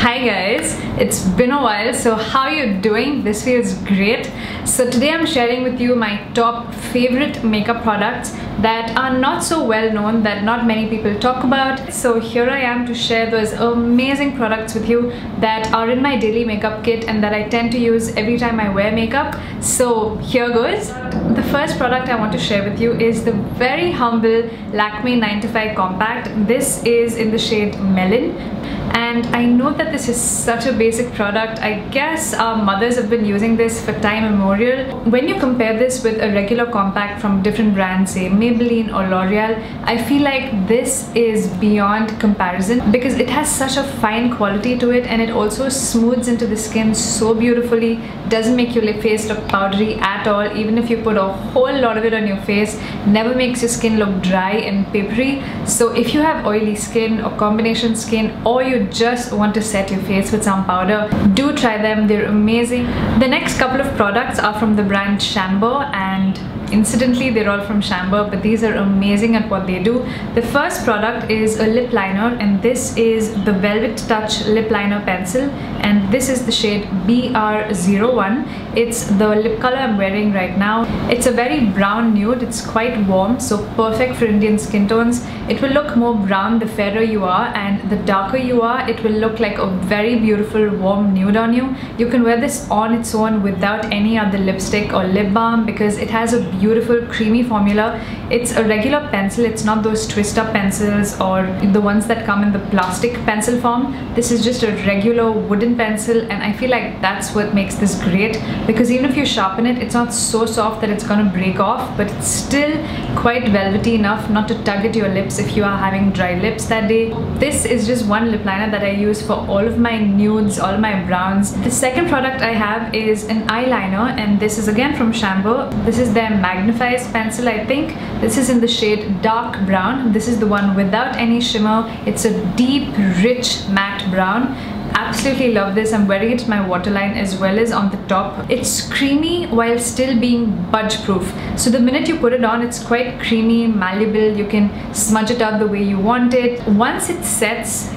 Hi guys, it's been a while, so how are you doing? This feels great. So today I'm sharing with you my top favorite makeup products that are not so well known, that not many people talk about. So here I am to share those amazing products with you that are in my daily makeup kit and that I tend to use every time I wear makeup. So here goes. The first product I want to share with you is the very humble Lakme 9 to 5 Compact. This is in the shade Melon. And I know that this is such a basic product. I guess our mothers have been using this for time immemorial. When you compare this with a regular compact from different brands, say Maybelline or L'Oreal, I feel like this is beyond comparison because it has such a fine quality to it and it also smooths into the skin so beautifully. Doesn't make your face look powdery at all, even if you put a whole lot of it on your face. Never makes your skin look dry and papery. So if you have oily skin or combination skin, or you just want to set your face with some powder, do try them. They're amazing. The next couple of products are from the brand Chambor, and incidentally they're all from Chambor, but these are amazing at what they do. The first product is a lip liner, and this is the Velvet Touch lip liner pencil, and this is the shade BR01. It's the lip color I'm wearing right now. It's a very brown nude. It's quite warm, so perfect for Indian skin tones. It will look more brown the fairer you are, and the darker you are, it will look like a very beautiful warm nude on you. You can wear this on its own without any other lipstick or lip balm because it has a beautiful creamy formula. It's a regular pencil. It's not those twist up pencils or the ones that come in the plastic pencil form. This is just a regular wooden pencil, and I feel like that's what makes this great because even if you sharpen it, it's not so soft that it's gonna break off, but it's still quite velvety enough not to tug at your lips if you are having dry lips that day. This is just one lip liner that I use for all of my nudes, all my browns. The second product I have is an eyeliner, and this is again from Chambor. This is their Magnifies pencil, I think. This is in the shade dark brown. This is the one without any shimmer. It's a deep, rich matte brown. Absolutely love this. I'm wearing it to my waterline as well as on the top. It's creamy while still being budge proof. So the minute you put it on, it's quite creamy, malleable. You can smudge it out the way you want it. Once it sets,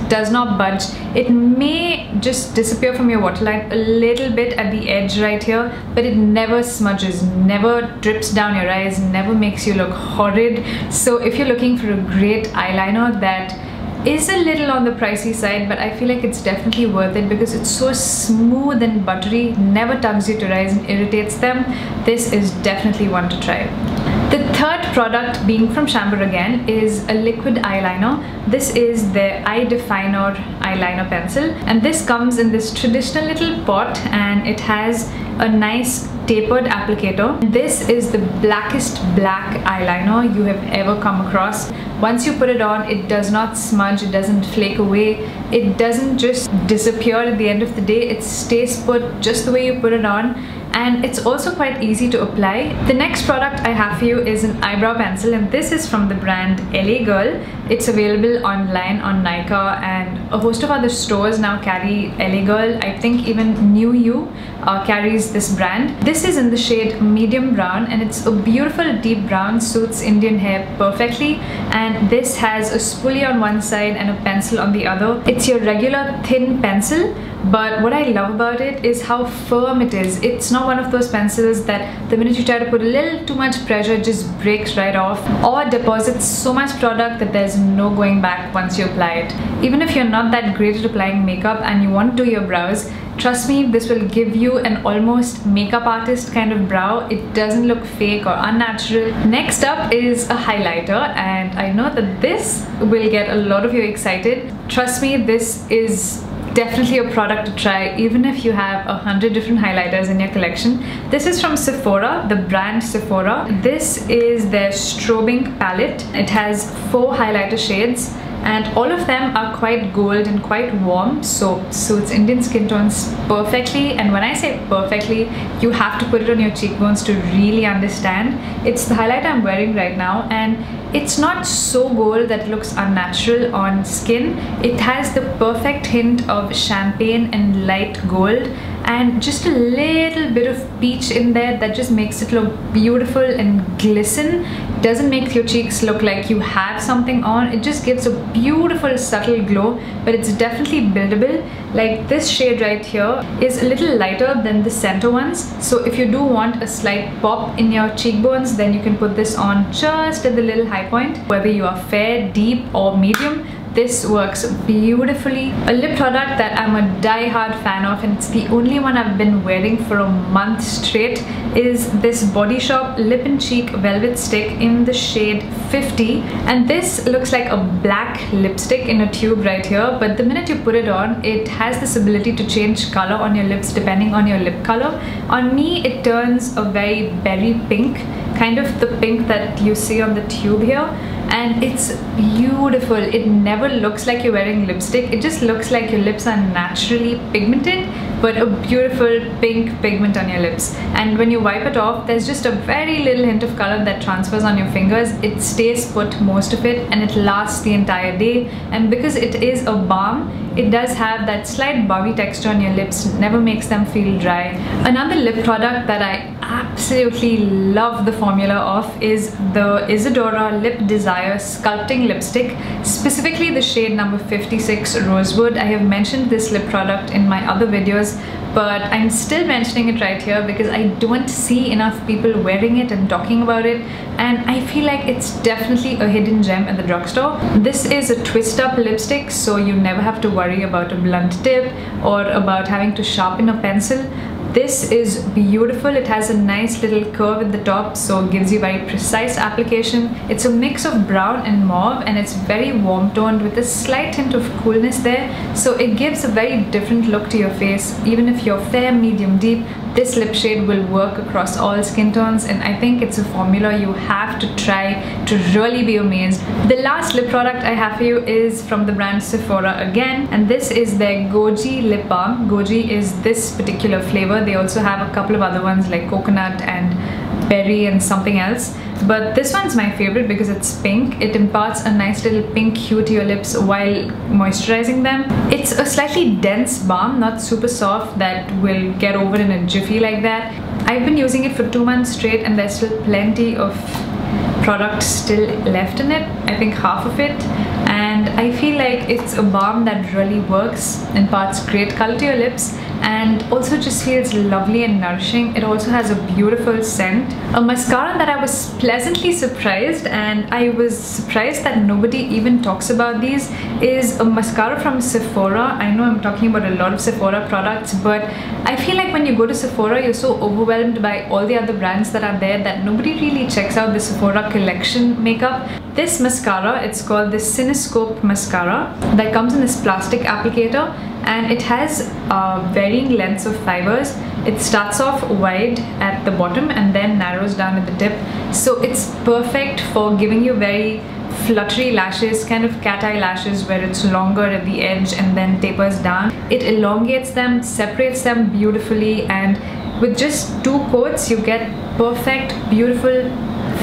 does not budge. It may just disappear from your waterline a little bit at the edge right here, but it never smudges, never drips down your eyes, never makes you look horrid. So if you're looking for a great eyeliner that is a little on the pricey side, but I feel like it's definitely worth it because it's so smooth and buttery, never tugs your eyes and irritates them, this is definitely one to try. The third product, being from Chambor again, is a liquid eyeliner. This is the Eye Definer eyeliner pencil, and this comes in this traditional little pot, and it has a nice tapered applicator. This is the blackest black eyeliner you have ever come across. Once you put it on, it does not smudge, it doesn't flake away, it doesn't just disappear at the end of the day. It stays put just the way you put it on, and it's also quite easy to apply. The next product I have for you is an eyebrow pencil, and this is from the brand LA Girl. It's available online on Nykaa, and a host of other stores now carry LA Girl. I think even New You carries this brand. This is in the shade medium brown, and it's a beautiful deep brown, suits Indian hair perfectly, and this has a spoolie on one side and a pencil on the other. It's your regular thin pencil, but what I love about it is how firm it is. It's not one of those pencils that the minute you try to put a little too much pressure, it just breaks right off or deposits so much product that there's no going back once you apply it. Even if you're not that great at applying makeup and you want to do your brows, trust me, this will give you an almost makeup artist kind of brow. It doesn't look fake or unnatural. Next up is a highlighter, and I know that this will get a lot of you excited. Trust me, this is definitely a product to try even if you have 100 different highlighters in your collection. This is from Sephora, the brand Sephora. This is their Strobing palette. It has 4 highlighter shades, and all of them are quite gold and quite warm, so suits Indian skin tones perfectly. And when I say perfectly, you have to put it on your cheekbones to really understand. It's the highlighter I'm wearing right now, and it's not so gold that it looks unnatural on skin. It has the perfect hint of champagne and light gold, and just a little bit of peach in there that just makes it look beautiful and glisten. doesn't make your cheeks look like you have something on. It just gives a beautiful subtle glow, but it's definitely buildable. Like this shade right here is a little lighter than the center ones, so if you do want a slight pop in your cheekbones, then you can put this on just at the little high point. Whether you are fair, deep or medium, this works beautifully. A lip product that I'm a die-hard fan of, and it's the only one I've been wearing for a month straight, is this Body Shop Lip and Cheek Velvet Stick in the shade 50. And this looks like a black lipstick in a tube right here, but the minute you put it on, it has this ability to change color on your lips depending on your lip color. On me, it turns a very berry pink, kind of the pink that you see on the tube here, and it's beautiful. It never looks like you're wearing lipstick. It just looks like your lips are naturally pigmented, but a beautiful pink pigment on your lips. And when you wipe it off, there's just a very little hint of color that transfers on your fingers. It stays put most of it, and it lasts the entire day. And because it is a balm, it does have that slight bobby texture on your lips, never makes them feel dry. Another lip product that I absolutely love the formula of is the Dora Lip Desire Sculpting Lipstick, specifically the shade number 56 Rosewood. I have mentioned this lip product in my other videos, but I'm still mentioning it right here because I don't see enough people wearing it and talking about it, and I feel like it's definitely a hidden gem at the drugstore. This is a twist up lipstick, so you never have to worry about a blunt tip or about having to sharpen a pencil. This is beautiful. It has a nice little curve at the top, so it gives you very precise application. It's a mix of brown and mauve, and it's very warm toned with a slight hint of coolness there, so it gives a very different look to your face. Even if you're fair, medium, deep, this lip shade will work across all skin tones, and I think it's a formula you have to try to really be amazed. The last lip product I have for you is from the brand Sephora again, and this is their Goji lip balm. Goji is this particular flavor. They also have a couple of other ones like coconut and berry and something else, but this one's my favorite because it's pink. It imparts a nice little pink hue to your lips while moisturizing them. It's a slightly dense balm, not super soft that will get over in a jiffy like that. I've been using it for 2 months straight, and there's still plenty of product still left in it. I think half of it, and I feel like it's a balm that really works, imparts great color to your lips, and also just feels lovely and nourishing. It also has a beautiful scent. A mascara that I was pleasantly surprised, and I was surprised that nobody even talks about these, is a mascara from Sephora. I know I'm talking about a lot of Sephora products, but I feel like when you go to Sephora, you're so overwhelmed by all the other brands that are there that nobody really checks out the Sephora collection makeup. This mascara, it's called the Cinescope mascara, that comes in this plastic applicator, and it has varying lengths of fibers. It starts off wide at the bottom and then narrows down at the tip, so it's perfect for giving you very fluttery lashes, kind of cat eye lashes where it's longer at the edge and then tapers down. It elongates them, separates them beautifully, and with just 2 coats you get perfect, beautiful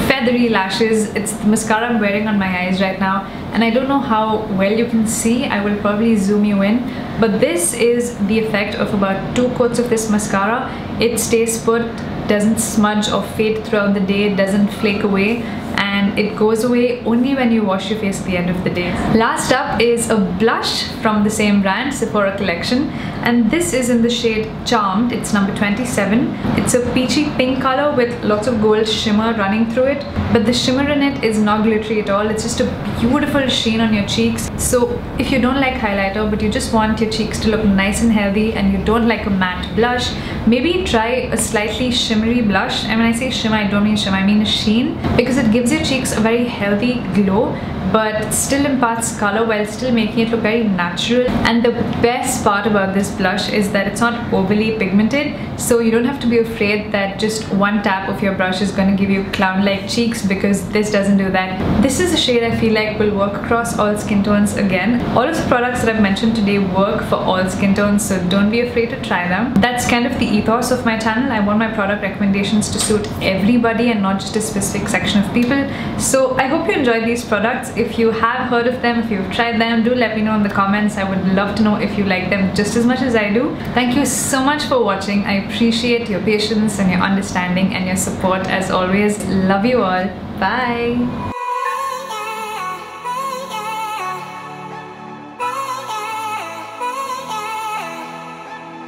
feathery lashes. It's the mascara I'm wearing on my eyes right now, and I don't know how well you can see. I will probably zoom you in, but this is the effect of about 2 coats of this mascara. It stays put, doesn't smudge or fade throughout the day, it doesn't flake away, and it goes away only when you wash your face at the end of the day. Last up is a blush from the same brand, Sephora collection, and this is in the shade Charmed. It's number 27. It's a peachy pink color with lots of gold shimmer running through it, but the shimmer in it is not glittery at all. It's just a beautiful sheen on your cheeks. So if you don't like highlighter but you just want your cheeks to look nice and healthy, and you don't like a matte blush, maybe try a slightly shimmery blush. And when I say shimmer, I don't mean shimmer, I mean a sheen, because it gives your cheeks a very healthy glow but still imparts color while still making it look very natural. And the best part about this blush is that it's not overly pigmented, so you don't have to be afraid that just one tap of your brush is going to give you clown-like cheeks, because this doesn't do that. This is a shade I feel like will work across all skin tones again. All of the products that I've mentioned today work for all skin tones, so don't be afraid to try them. That's kind of the ethos of my channel. I want my product recommendations to suit everybody and not just a specific section of people. So I hope you enjoyed these products. If you have heard of them, if you've tried them, do let me know in the comments. I would love to know if you like them just as much as I do. Thank you so much for watching. I appreciate your patience and your understanding and your support as always. Love you all. Bye.